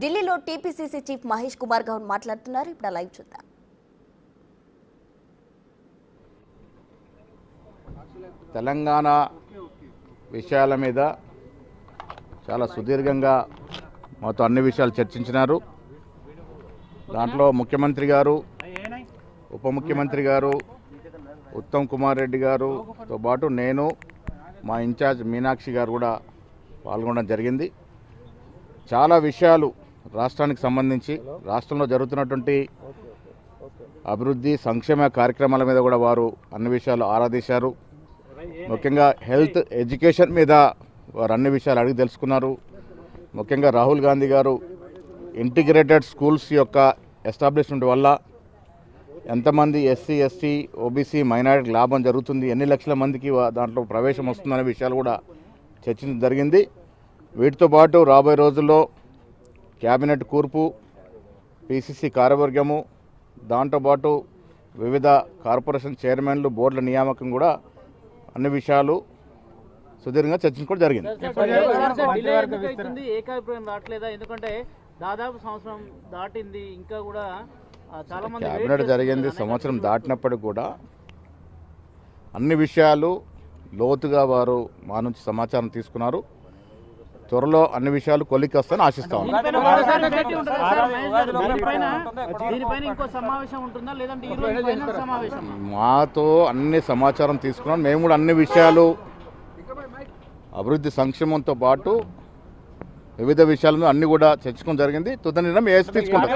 ఢిల్లీలో TPCC chief Mahesh Kumar Goud మాట్లాడుతున్నారు. ఇప్పుడు లైవ్ చూద్దాం. తెలంగాణ విషయాల మీద చాలా సుదీర్ఘంగా మాతో అన్ని విషయాలు చర్చించినారు. దాంట్లో ముఖ్యమంత్రి గారు, ఉప ముఖ్యమంత్రి గారు, ఉత్తమ్ కుమార్ రెడ్డి గారుతో పాటు నేను, మా ఇన్ఛార్జ్ మీనాక్షి గారు కూడా పాల్గొనడం జరిగింది. చాలా విషయాలు రాష్ట్రానికి సంబంధించి, రాష్ట్రంలో జరుగుతున్నటువంటి అభివృద్ధి సంక్షేమ కార్యక్రమాల మీద కూడా వారు అన్ని విషయాలు ఆరాధించారు. ముఖ్యంగా హెల్త్, ఎడ్యుకేషన్ మీద వారు అన్ని విషయాలు అడిగి తెలుసుకున్నారు. ముఖ్యంగా రాహుల్ గాంధీ గారు ఇంటిగ్రేటెడ్ స్కూల్స్ యొక్క ఎస్టాబ్లిష్మెంట్ వల్ల ఎంతమంది ఎస్సీ, ఎస్టీ, ఓబీసీ, మైనారిటీ లాభం జరుగుతుంది, ఎన్ని లక్షల మందికి దాంట్లో ప్రవేశం వస్తుందనే విషయాలు కూడా చర్చించడం జరిగింది. వీటితో పాటు రాబోయే రోజుల్లో క్యాబినెట్ కూర్పు, పీసీసీ కార్యవర్గము, దాంతోపాటు వివిధ కార్పొరేషన్ చైర్మన్లు, బోర్డుల నియామకం కూడా అన్ని విషయాలు సుదీర్ఘంగా చర్చించుకోవడం జరిగింది. క్యాబినెట్ జరిగింది, సంవత్సరం దాటినప్పటికి కూడా అన్ని విషయాలు లోతుగా వారు మా నుంచి సమాచారం తీసుకున్నారు. త్వరలో అన్ని విషయాలు కొలిక్కి వస్తాయని ఆశిస్తా ఉన్నాం. మాతో అన్ని సమాచారం తీసుకున్నాం. మేము కూడా అన్ని విషయాలు అభివృద్ధి సంక్షేమంతో పాటు వివిధ విషయాలను అన్ని కూడా చర్చించడం జరిగింది. తుది నిర్ణయం తీసుకుంటాం.